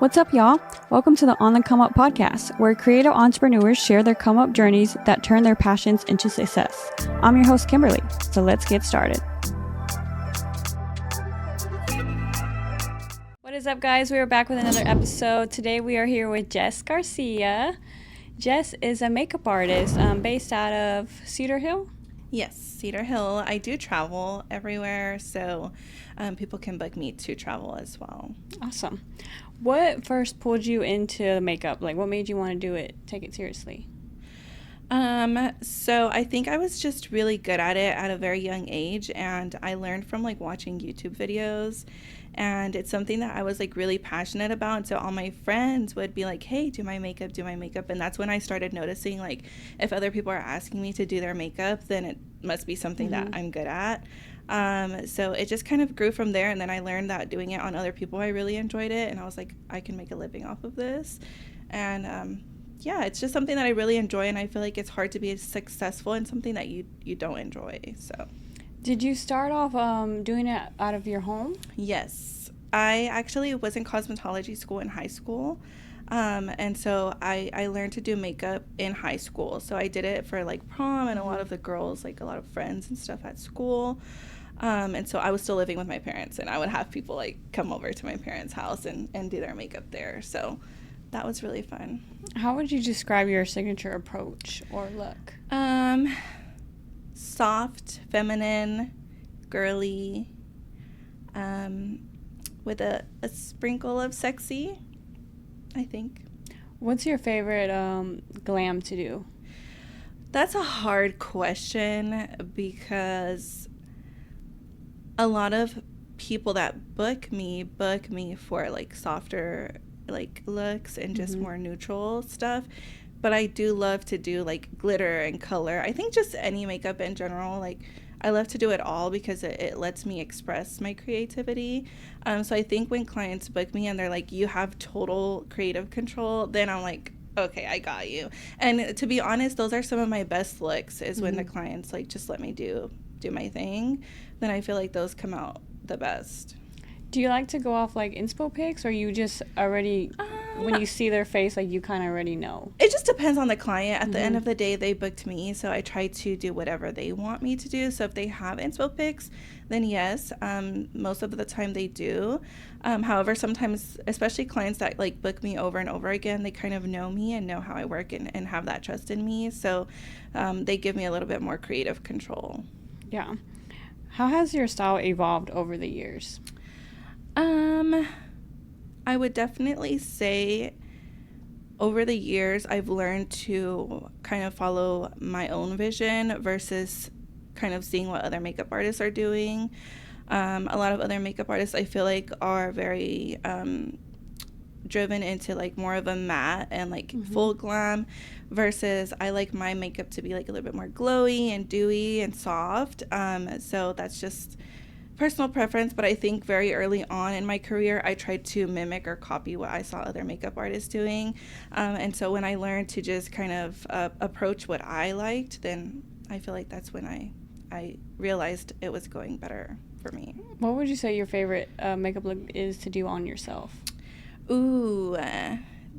What's up, y'all? Welcome to the On the Come Up podcast, where creative entrepreneurs share their come up journeys that turn their passions into success. I'm your host, Kimberly, so let's get started. What is up, guys? We are back with another episode. Today we are here with Jess Garcia. Jess is a makeup artist based out of Cedar Hill. Yes, Cedar Hill. I do travel everywhere, so people can book me to travel as well. Awesome. What first pulled you into makeup? Like, what made you want to do it, take it seriously? So I think I was just really good at it at a very young age, and I learned from watching YouTube videos, and it's something that I was really passionate about. And so all my friends would be like, hey, do my makeup. And that's when I started noticing if other people are asking me to do their makeup, then it must be something that I'm good at. So it just kind of grew from there, and then I learned that doing it on other people, I really enjoyed it, and I was like, I can make a living off of this. And yeah, it's just something that I really enjoy, and I feel like it's hard to be successful in something that you don't enjoy. So did you start off doing it out of your home? Yes, I actually was in cosmetology school in high school. And so I learned to do makeup in high school. So I did it for prom and a lot of the girls, a lot of friends and stuff at school. And so I was still living with my parents, and I would have people come over to my parents' house and do their makeup there. So that was really fun. How would you describe your signature approach or look? Soft, feminine, girly, with a sprinkle of sexy, I think. What's your favorite glam to do? That's a hard question because a lot of people that book me for softer looks and just more neutral stuff. But I do love to do glitter and color. I think just any makeup in general, I love to do it all because it lets me express my creativity. So I think when clients book me and they're like, you have total creative control, then I'm like, okay, I got you. And to be honest, those are some of my best looks is when the clients just let me do my thing. Then I feel like those come out the best. Do you like to go off inspo pics, or you just already, when you see their face, you kind of already know? It just depends on the client. At the end of the day, they booked me, so I try to do whatever they want me to do. So if they have inspo pics, then yes, most of the time they do. However, sometimes, especially clients that book me over and over again, they kind of know me and know how I work and have that trust in me. So they give me a little bit more creative control. Yeah. How has your style evolved over the years? I would definitely say over the years I've learned to kind of follow my own vision versus kind of seeing what other makeup artists are doing. A lot of other makeup artists I feel are very driven into more of a matte and full glam, versus I like my makeup to be a little bit more glowy and dewy and soft. So that's just personal preference, but I think very early on in my career I tried to mimic or copy what I saw other makeup artists doing, and so when I learned to just kind of approach what I liked, then I feel that's when I realized it was going better for me. What would you say your favorite makeup look is to do on yourself? Ooh,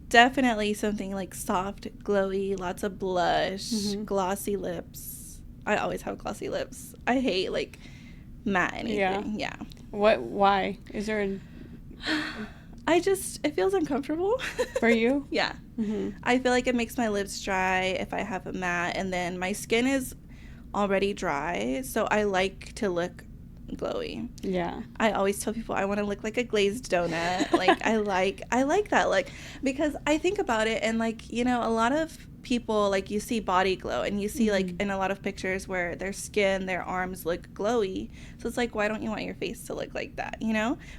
definitely something soft, glowy, lots of blush, glossy lips. I always have glossy lips. I hate matte anything. Yeah. Why? Is there it feels uncomfortable. For you? Yeah. I feel it makes my lips dry if I have a matte, and then my skin is already dry, so I like to look glowy. Yeah. I always tell people I want to look like a glazed donut. I like that look because I think about it, and a lot of people you see body glow, and you see in a lot of pictures where their skin, their arms look glowy. So it's why don't you want your face to look like that?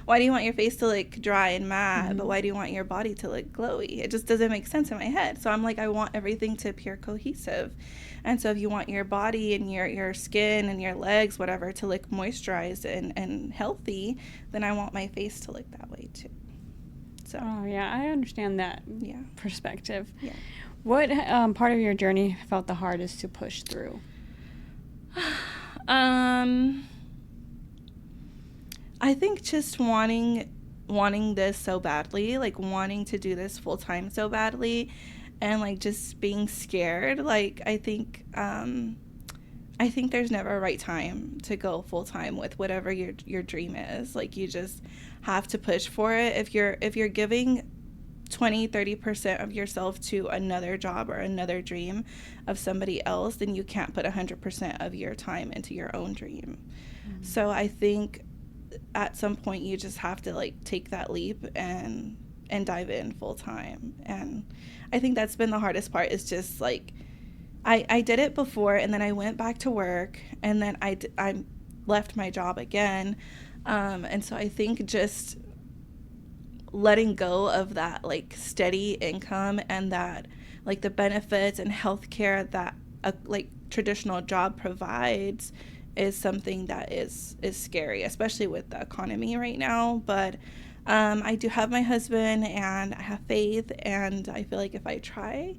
Why do you want your face to look dry and matte, but why do you want your body to look glowy? It just doesn't make sense in my head. So I'm I want everything to appear cohesive. And so if you want your body and your skin and your legs, whatever, to look moisturized and healthy, then I want my face to look that way too. So. Oh yeah, I understand that. Yeah. Perspective. Yeah. What part of your journey felt the hardest to push through? I think just wanting wanting this so badly, like wanting to do this full time so badly, and like just being scared. Like I think there's never a right time to go full time with whatever your dream is. Like you just have to push for it. If you're giving 20-30% of yourself to another job or another dream of somebody else, then you can't put 100% of your time into your own dream. So I think at some point you just have to like take that leap and dive in full time. And I think that's been the hardest part, is just like I did it before, and then I went back to work, and then I left my job again, and so I think just letting go of that like steady income and that like the benefits and healthcare that a like traditional job provides is something that is scary, especially with the economy right now. But I do have my husband, and I have faith, and I feel like if I try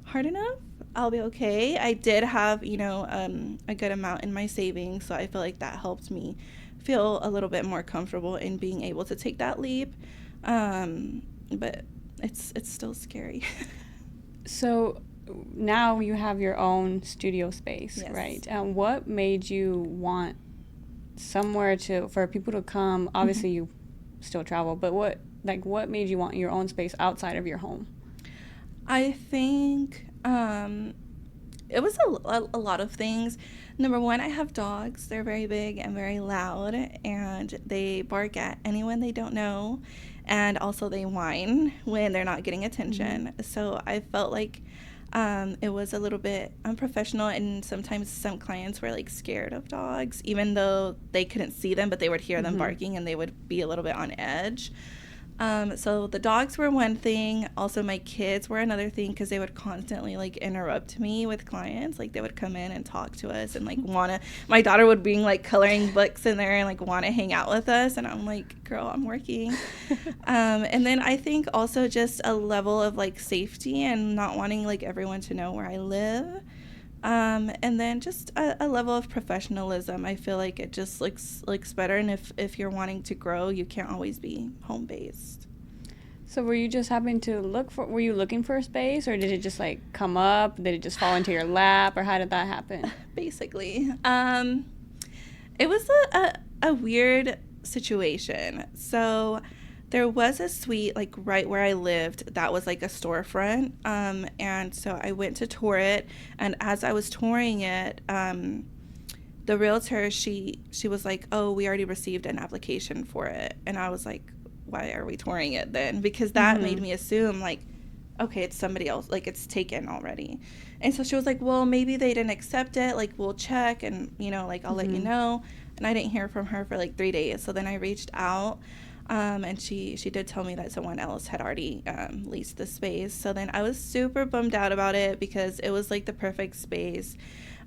hard enough, I'll be okay. I did have, a good amount in my savings, so I feel like that helped me feel a little bit more comfortable in being able to take that leap. But it's still scary. So now you have your own studio space, Yes. right? What made you want somewhere for people to come? Obviously, you still travel, but what made you want your own space outside of your home? I think it was a lot of things. Number one, I have dogs. They're very big and very loud, and they bark at anyone they don't know, and also they whine when they're not getting attention. So I felt like it was a little bit unprofessional, and sometimes some clients were like scared of dogs, even though they couldn't see them, but they would hear them barking, and they would be a little bit on edge. So the dogs were one thing. Also, my kids were another thing, because they would constantly like interrupt me with clients. Like they would come in and talk to us, and like my daughter would bring like coloring books in there and like want to hang out with us, and I'm like, girl, I'm working. And then I think also just a level of like safety and not wanting like everyone to know where I live. And then just a level of professionalism. I feel like it just looks better, and if you're wanting to grow, you can't always be home based. So were you just were you looking for a space, or did it just like come up? Did it just fall into your lap, or how did that happen? Basically, it was a weird situation. So there was a suite like right where I lived that was like a storefront, and so I went to tour it, and as I was touring it, the realtor, she was like, oh, we already received an application for it. And I was like, why are we touring it then? Because that made me assume like, okay, it's somebody else, like it's taken already. And so she was like, well, maybe they didn't accept it, like we'll check, and like I'll let you know. And I didn't hear from her for like 3 days. So then I reached out. And she did tell me that someone else had already leased the space. So then I was super bummed out about it, because it was like the perfect space.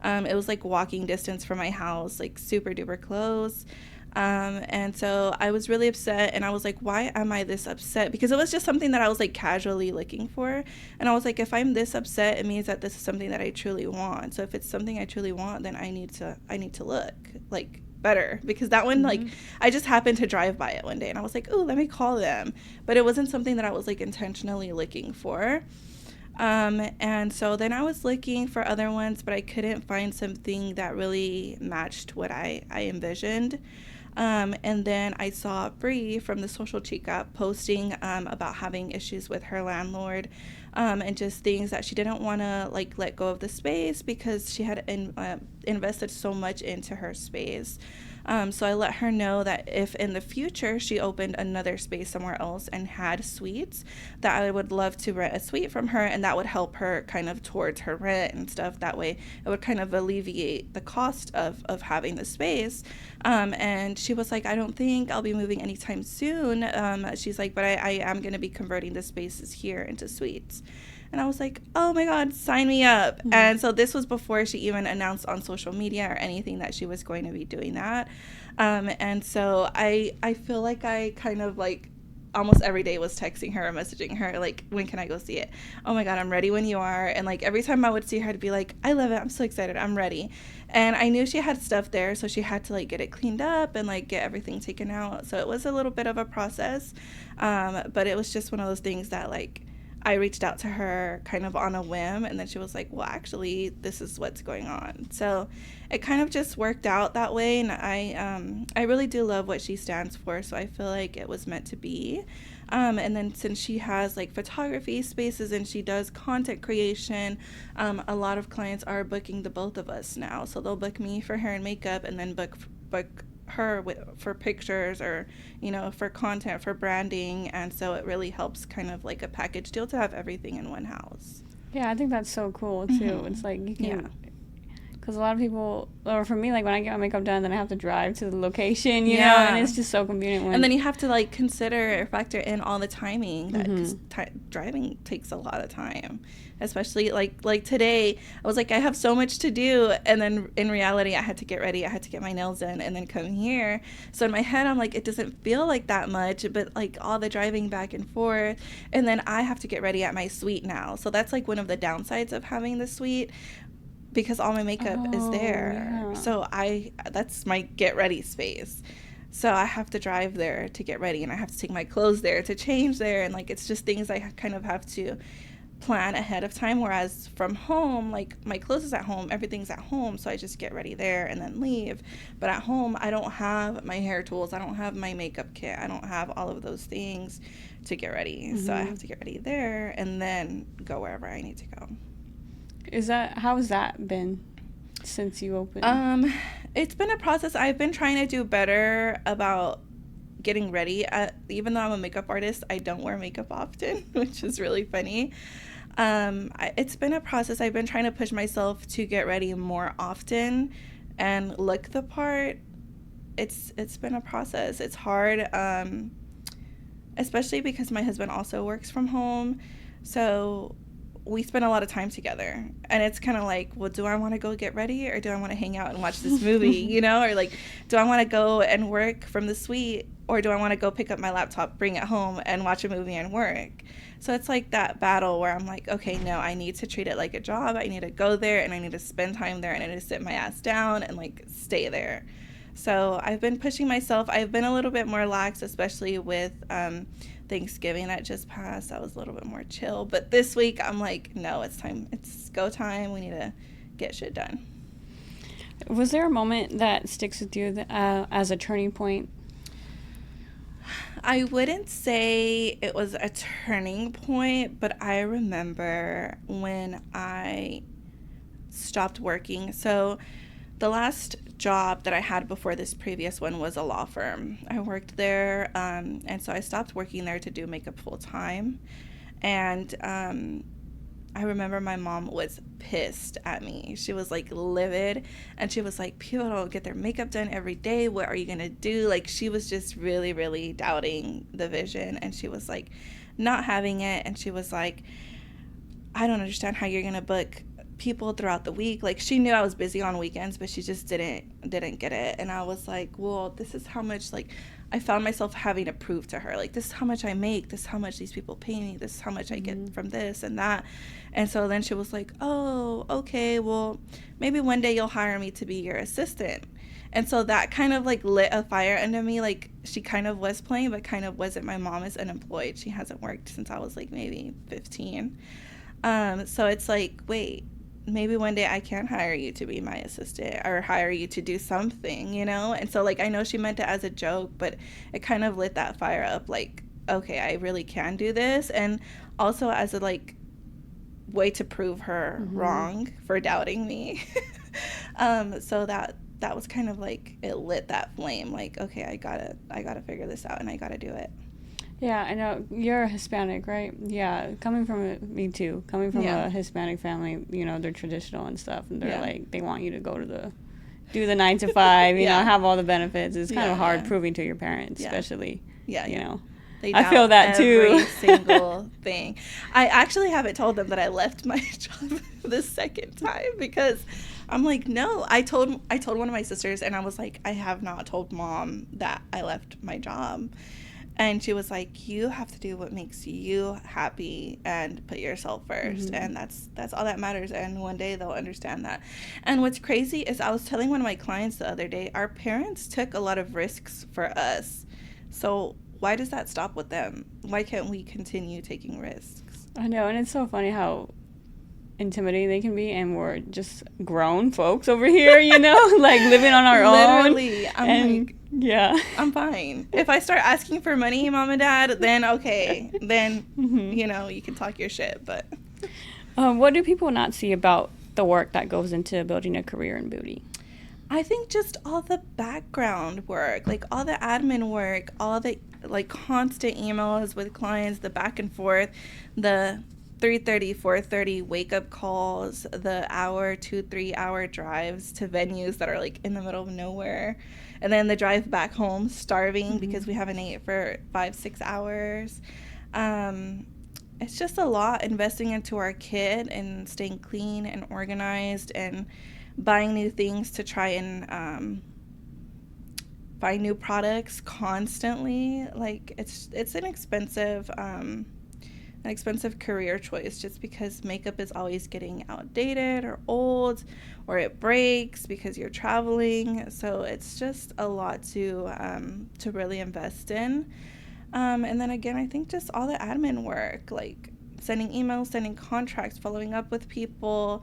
It was like walking distance from my house, like super duper close. And so I was really upset, and I was like, why am I this upset? Because it was just something that I was like casually looking for. And I was like, if I'm this upset, it means that this is something that I truly want. So if it's something I truly want, then I need to look like better, because that one like I just happened to drive by it one day, and I was like, oh, let me call them, but it wasn't something that I was like intentionally looking for. And so then I was looking for other ones, but I couldn't find something that really matched what I envisioned. And then I saw Bree from the Social Chica posting about having issues with her landlord, and just things that she didn't want to like let go of the space, because she had invested so much into her space. So I let her know that if in the future she opened another space somewhere else and had suites, that I would love to rent a suite from her, and that would help her kind of towards her rent and stuff. That way it would kind of alleviate the cost of having the space. And she was like, I don't think I'll be moving anytime soon. She's like, but I am going to be converting the spaces here into suites. And I was like, oh my God, sign me up. And so this was before she even announced on social media or anything that she was going to be doing that. And so I feel like I kind of like almost every day was texting her or messaging her, like, when can I go see it? Oh my God, I'm ready when you are. And like every time I would see her, I'd be like, I love it. I'm so excited. I'm ready. And I knew she had stuff there, so she had to like get it cleaned up and like get everything taken out. So it was a little bit of a process. But it was just one of those things that like I reached out to her kind of on a whim, and then she was like, well, actually, this is what's going on. So it kind of just worked out that way, and I really do love what she stands for, so I feel like it was meant to be. And then since she has like photography spaces and she does content creation, a lot of clients are booking the both of us now. So they'll book me for hair and makeup, and then book her for pictures, or for content, for branding. And so it really helps, kind of like a package deal, to have everything in one house. Yeah, I think that's so cool too. Mm-hmm. It's like you can, because a lot of people, or for me, like when I get my makeup done, then I have to drive to the location, you know, and it's just so convenient. And then you have to like consider or factor in all the timing, that because driving takes a lot of time, especially like today. I was like, I have so much to do, and then in reality, I had to get ready, I had to get my nails done, and then come here. So in my head, I'm like, it doesn't feel like that much, but like all the driving back and forth, and then I have to get ready at my suite now. So that's like one of the downsides of having the suite, because all my makeup is there. Yeah. So that's my get ready space. So I have to drive there to get ready, and I have to take my clothes there to change there, and like it's just things I kind of have to plan ahead of time. Whereas from home, like my clothes is at home, everything's at home, so I just get ready there and then leave. But at home, I don't have my hair tools, I don't have my makeup kit, I don't have all of those things to get ready. So I have to get ready there and then go wherever I need to go. How has that been since you opened? It's been a process. I've been trying to do better about getting ready. Even though I'm a makeup artist, I don't wear makeup often, which is really funny. It's been a process. I've been trying to push myself to get ready more often and look the part. It's been a process. It's hard, especially because my husband also works from home. So we spend a lot of time together, and it's kind of like, well, do I want to go get ready, or do I want to hang out and watch this movie, or like, do I want to go and work from the suite, or do I want to go pick up my laptop, bring it home, and watch a movie and work? So it's like that battle where I'm like, okay, no, I need to treat it like a job. I need to go there, and I need to spend time there, and I need to sit my ass down and like stay there. So I've been pushing myself. I've been a little bit more lax, especially with Thanksgiving that just passed. I was a little bit more chill. But this week, I'm like, no, it's time. It's go time. We need to get shit done. Was there a moment that sticks with you as a turning point? I wouldn't say it was a turning point, but I remember when I stopped working. So the last job that I had before this previous one was a law firm. I worked there, and so I stopped working there to do makeup full time. And I remember my mom was pissed at me. She was like livid, and she was like, people don't get their makeup done every day. What are you gonna do? Like, she was just really, really doubting the vision, and she was like not having it. And she was like, I don't understand how you're gonna book people throughout the week. Like, she knew I was busy on weekends, but she just didn't get it. And I was like, well, this is how much, like, I found myself having to prove to her, like, this is how much I make, this is how much these people pay me, this is how much I get from this and that. And so then she was like, oh, okay, well, maybe one day you'll hire me to be your assistant. And so that kind of like lit a fire under me. Like, she kind of was playing, but kind of wasn't. My mom is unemployed. She hasn't worked since I was like maybe 15. So it's like, wait, maybe one day I can hire you to be my assistant, or hire you to do something, And so, like, I know she meant it as a joke, but it kind of lit that fire up, like, okay, I really can do this. And also as a, like, way to prove her wrong for doubting me. So that was kind of like, it lit that flame, like, okay, I gotta figure this out, and I gotta do it. Yeah, I know. You're Hispanic, right? Yeah, me too. Coming from a Hispanic family, they're traditional and stuff, and they're like, they want you to go to do the 9 to 5, you know, have all the benefits. It's kind of hard proving to your parents, especially, I feel that every too. single thing. I actually haven't told them that I left my job the second time, because I'm like, no, I told one of my sisters, and I was like, I have not told Mom that I left my job. And she was like, you have to do what makes you happy and put yourself first. And that's all that matters. And one day they'll understand that. And what's crazy is I was telling one of my clients the other day, our parents took a lot of risks for us. So why does that stop with them? Why can't we continue taking risks? I know. And it's so funny how intimidating they can be, and we're just grown folks over here, like living on our own. Literally, I'm fine. If I start asking for money, mom and dad, then okay, then you can talk your shit. But what do people not see about the work that goes into building a career in beauty? I think just all the background work, like all the admin work, all the like constant emails with clients, the back and forth, the 3:30, 4:30 wake-up calls, the 2-3 hour drives to venues that are like in the middle of nowhere, and then the drive back home starving because we haven't ate for 5-6 hours. It's just a lot, investing into our kid and staying clean and organized and buying new things to try and buy new products constantly. Like it's an expensive career choice, just because makeup is always getting outdated or old, or it breaks because you're traveling. So it's just a lot to really invest in. And then again, I think just all the admin work, like sending emails, sending contracts, following up with people,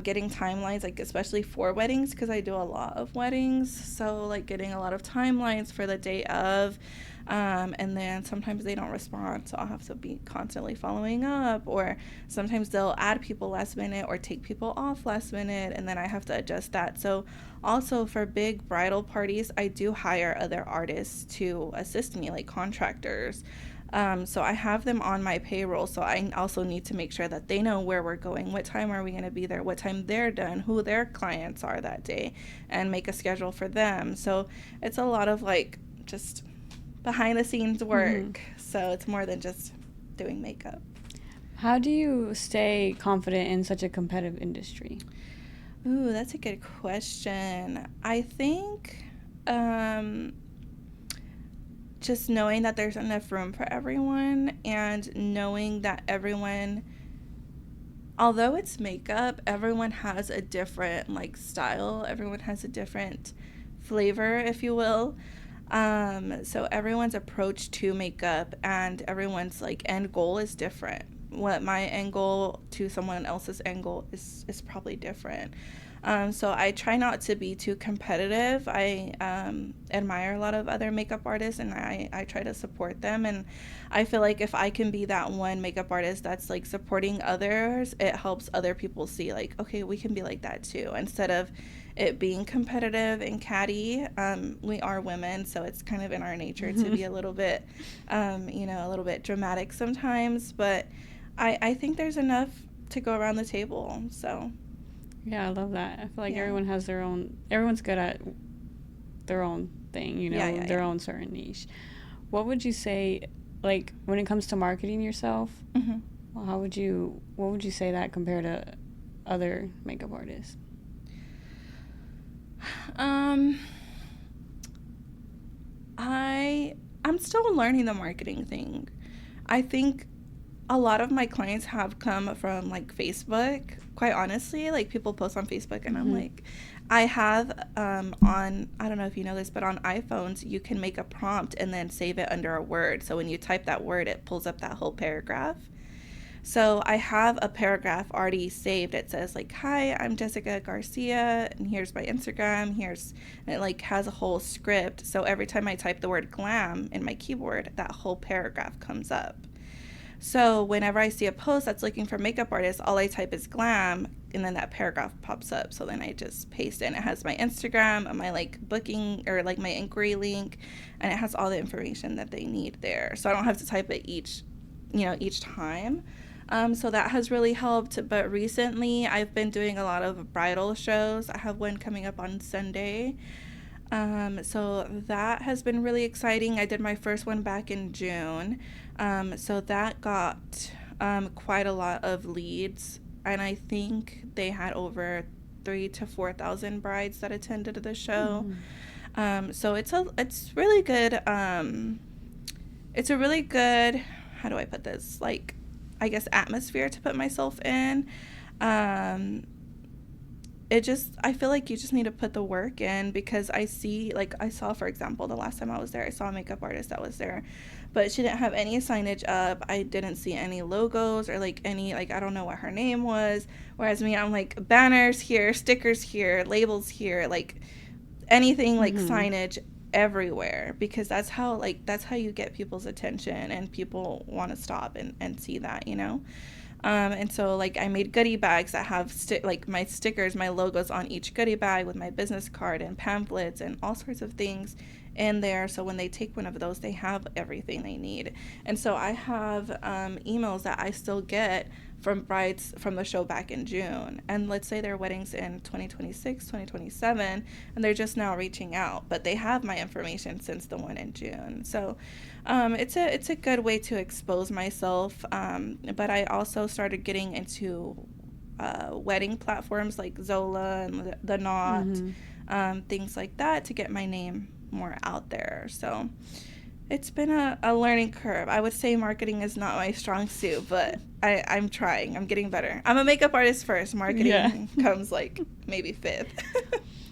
getting timelines, like especially for weddings, because I do a lot of weddings. So like getting a lot of timelines for the day of. And then sometimes they don't respond, so I'll have to be constantly following up, or sometimes they'll add people last minute or take people off last minute, and then I have to adjust that. So also for big bridal parties, I do hire other artists to assist me, like contractors. So I have them on my payroll, so I also need to make sure that they know where we're going, what time are we going to be there, what time they're done, who their clients are that day, and make a schedule for them. So it's a lot of like just behind the scenes work. So it's more than just doing makeup. How do you stay confident in such a competitive industry? Ooh, that's a good question. I think just knowing that there's enough room for everyone, and knowing that everyone, although it's makeup, everyone has a different like style, everyone has a different flavor, if you will. So everyone's approach to makeup and everyone's like end goal is different. What my end goal to someone else's end goal is probably different. So I try not to be too competitive. I admire a lot of other makeup artists, and I try to support them. And I feel like if I can be that one makeup artist that's like supporting others, it helps other people see like, okay, we can be like that too, instead of it being competitive and catty. We are women, so it's kind of in our nature to be a little bit, a little bit dramatic sometimes. But I think there's enough to go around the table. So yeah, I love that. I feel like everyone has their own. Everyone's good at their own thing, their own certain niche. What would you say, like when it comes to marketing yourself? Well, what would you say that compared to other makeup artists? I'm still learning the marketing thing. I think a lot of my clients have come from like Facebook, quite honestly. Like people post on Facebook, and I'm like, I have on, I don't know if you know this, but on iPhones you can make a prompt and then save it under a word, so when you type that word it pulls up that whole paragraph. So I have a paragraph already saved. It says like, hi, I'm Jessica Garcia, and here's my Instagram, and it like has a whole script. So every time I type the word glam in my keyboard, that whole paragraph comes up. So whenever I see a post that's looking for makeup artists, all I type is glam, and then that paragraph pops up. So then I just paste it, and it has my Instagram and my like booking or like my inquiry link, and it has all the information that they need there. So I don't have to type it each time. So that has really helped. But recently I've been doing a lot of bridal shows. I have one coming up on Sunday. So that has been really exciting. I did my first one back in June. So that got quite a lot of leads, and I think they had over 3,000 to 4,000 brides that attended the show. So it's really good it's a really good, how do I put this? Like, I guess atmosphere to put myself in. I feel like you just need to put the work in, because I saw, for example, the last time I was there, I saw a makeup artist that was there, but she didn't have any signage up. I didn't see any logos or like any, like, I don't know what her name was. Whereas me, I'm like, banners here, stickers here, labels here, like anything, like signage everywhere, because that's how you get people's attention, and people want to stop and see that, you know. And so, like, I made goodie bags that have like my stickers, my logos on each goodie bag, with my business card and pamphlets and all sorts of things in there. So when they take one of those, they have everything they need. And so I have emails that I still get from brides from the show back in June. And let's say their wedding's in 2026, 2027, and they're just now reaching out, but they have my information since the one in June. So it's a good way to expose myself. But I also started getting into wedding platforms like Zola and the Knot, things like that, to get my name more out there. So it's been a learning curve. I would say marketing is not my strong suit, but I'm trying. I'm getting better. I'm a makeup artist first. Marketing comes like maybe fifth.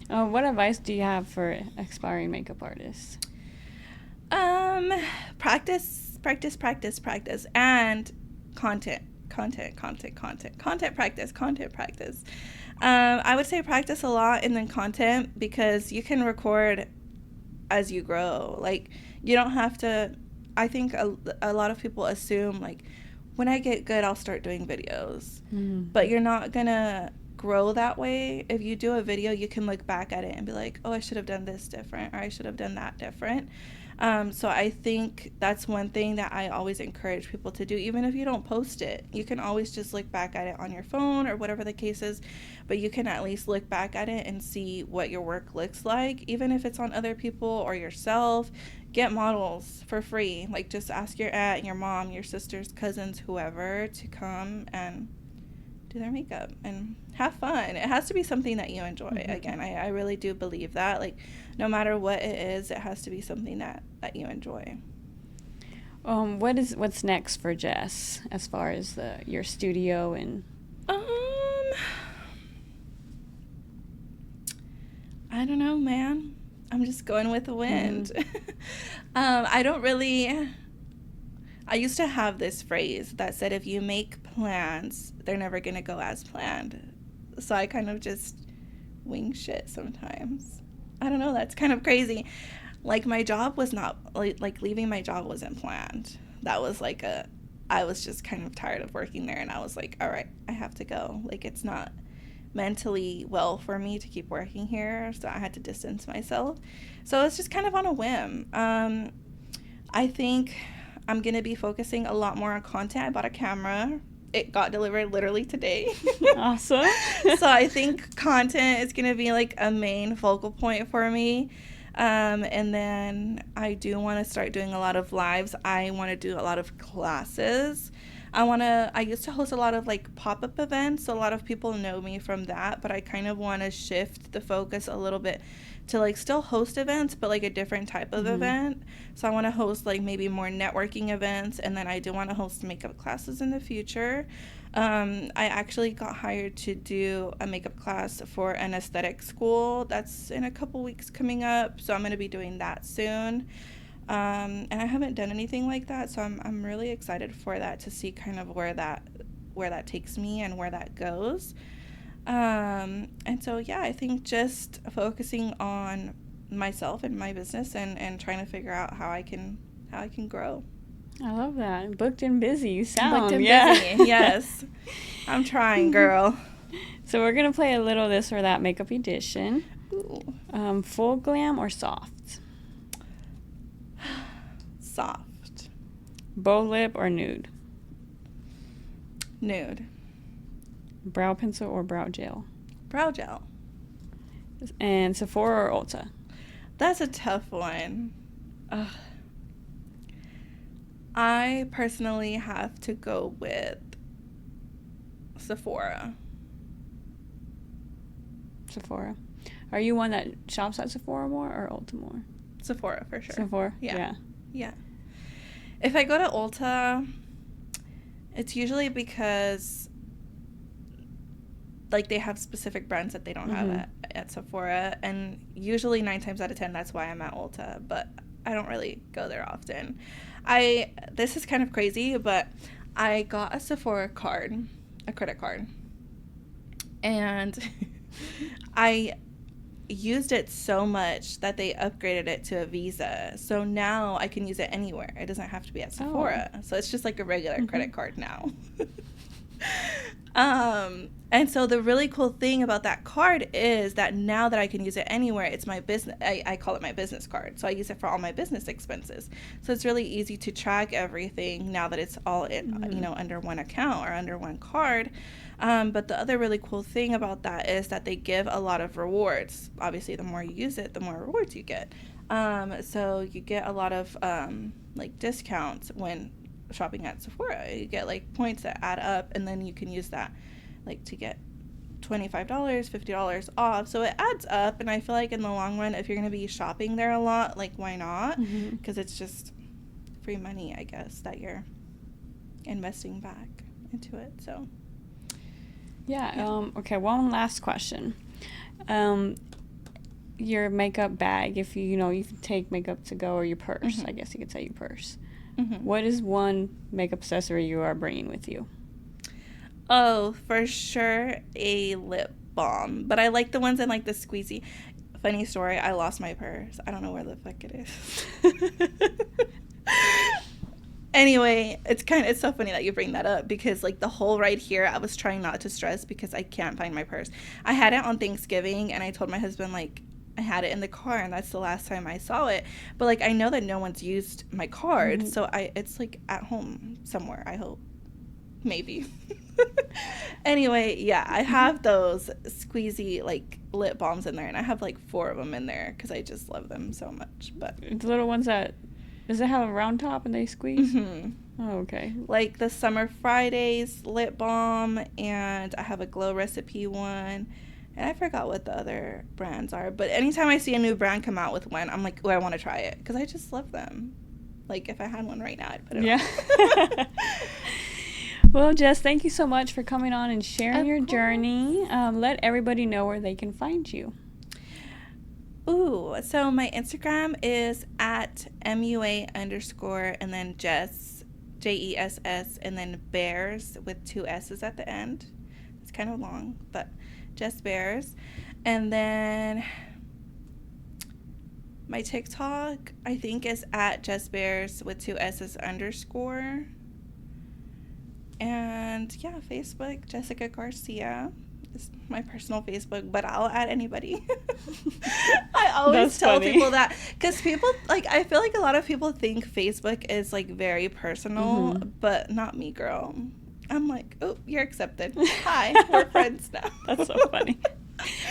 What advice do you have for aspiring makeup artists? Practice, and content practice. I would say practice a lot, and then content, because you can record as you grow. Like, you don't have to, I think a lot of people assume, like, when I get good, I'll start doing videos. But you're not gonna grow that way. If you do a video, you can look back at it and be like, oh, I should have done this different, or I should have done that different. So I think that's one thing that I always encourage people to do. Even if you don't post it, you can always just look back at it on your phone or whatever the case is, but you can at least look back at it and see what your work looks like. Even if it's on other people or yourself, get models for free. Like, just ask your aunt, your mom, your sisters, cousins, whoever, to come and do their makeup and have fun. It has to be something that you enjoy. Again, I really do believe that. Like, no matter what it is, it has to be something that you enjoy. What's next for Jess as far as your studio and? I don't know, man. I'm just going with the wind. I used to have this phrase that said, if you make plans, they're never going to go as planned. So I kind of just wing shit sometimes. I don't know, that's kind of crazy. Like, my job was not, like leaving my job wasn't planned. That was like I was just kind of tired of working there, and I was like, all right, I have to go. Like, it's not mentally well for me to keep working here, so I had to distance myself. So it's just kind of on a whim. I think I'm going to be focusing a lot more on content. I bought a camera. It got delivered literally today. Awesome. So I think content is going to be like a main focal point for me. And then I do want to start doing a lot of lives. I want to do a lot of classes. I used to host a lot of like pop-up events. So a lot of people know me from that, but I kind of want to shift the focus a little bit to like still host events, but like a different type of event. So I want to host like maybe more networking events, and then I do want to host makeup classes in the future. I actually got hired to do a makeup class for an aesthetic school that's in a couple weeks coming up, so I'm going to be doing that soon. And I haven't done anything like that, so I'm really excited for that, to see kind of where that takes me and where that goes. And so, yeah, I think just focusing on myself and my business and trying to figure out how I can grow. I love that. Booked and busy. You sound. Booked and busy. Yes. I'm trying, girl. So we're going to play a little this or that makeup edition. Ooh. Full glam or soft? Soft. Bow lip or nude? Nude. Brow pencil or brow gel? Brow gel. And Sephora or Ulta? That's a tough one. Ugh. I personally have to go with Sephora. Sephora. Are you one that shops at Sephora more or Ulta more? Sephora, for sure. Sephora? Yeah. If I go to Ulta, it's usually because like they have specific brands that they don't have at Sephora, and usually 9 times out of 10 that's why I'm at Ulta, but I don't really go there often. This is kind of crazy, but I got a Sephora card, a credit card, and I used it so much that they upgraded it to a Visa. So now I can use it anywhere. It doesn't have to be at Sephora. So it's just like a regular credit card now. And so the really cool thing about that card is that now that I can use it anywhere, it's my business. I call it my business card. So I use it for all my business expenses. So it's really easy to track everything now that it's all in, you know, under one account or under one card. But the other really cool thing about that is that they give a lot of rewards. Obviously, the more you use it, the more rewards you get. So you get a lot of like discounts when shopping at Sephora. You get like points that add up, and then you can use that like to get $25, $50 off. So it adds up, and I feel like in the long run, if you're going to be shopping there a lot, like why not? Because it's just free money, I guess, that you're investing back into it. So yeah. Okay, one last question. Your makeup bag, if you know you can take makeup to go, or your purse, I guess you could say your purse. What is one makeup accessory you are bringing with you? Oh, for sure, a lip balm. But I like the ones in like the squeezy. Funny story, I lost my purse. I don't know where the fuck it is. Anyway, it's so funny that you bring that up, because like the whole ride here, I was trying not to stress because I can't find my purse. I had it on Thanksgiving, and I told my husband like I had it in the car, and that's the last time I saw it. But like I know that no one's used my card, so it's like at home somewhere, I hope. Maybe. Anyway, yeah, I have those squeezy like lip balms in there, and I have like 4 of them in there because I just love them so much. But the little ones that, does it have a round top and they squeeze? Oh, okay. Like the Summer Fridays lip balm, and I have a Glow Recipe one, and I forgot what the other brands are. But anytime I see a new brand come out with one, I'm like, oh, I want to try it because I just love them. Like if I had one right now, I'd put it on. Well, Jess, thank you so much for coming on and sharing your journey. Let everybody know where they can find you. Ooh, so my Instagram is at MUA_ and then Jess, JESS, and then Bears with 2 S's at the end. It's kind of long, but Jess Bears. And then my TikTok, I think, is at Jess Bears with 2 S's _ And yeah, Facebook, Jessica Garcia is my personal Facebook, but I'll add anybody. I always tell people that, because people, like, I feel like a lot of people think Facebook is like very personal, but not me, girl. I'm like, oh, you're accepted. Hi, we're friends now. That's so funny.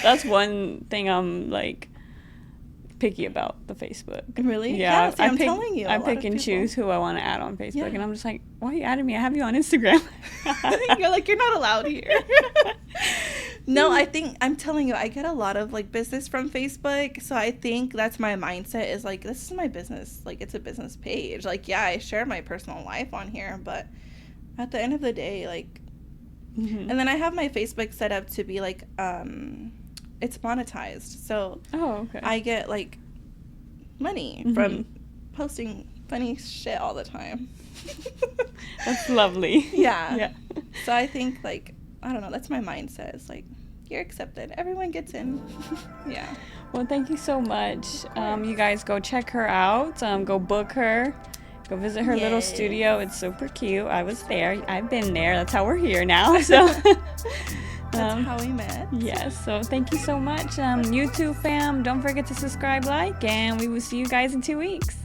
That's one thing I'm like picky about, the Facebook. Really? Yeah, see, I'm telling you. I pick and choose who I want to add on Facebook, and I'm just like, why are you adding me? I have you on Instagram. You're like, you're not allowed here. No, I'm telling you, I get a lot of like business from Facebook, so I think that's my mindset, is like, this is my business, like it's a business page. Like, yeah, I share my personal life on here, but at the end of the day, like, and then I have my Facebook set up to be like, it's monetized, so I get like money from posting funny shit all the time. That's lovely. Yeah. So I think, like, I don't know, that's my mindset. It's like, you're accepted, everyone gets in. Yeah. Well, thank you so much. You guys go check her out, go book her, go visit her little studio. It's super cute. I was there, I've been there, that's how we're here now. So that's how we met. Yes, so thank you so much. YouTube fam, don't forget to subscribe, like, and we will see you guys in 2 weeks.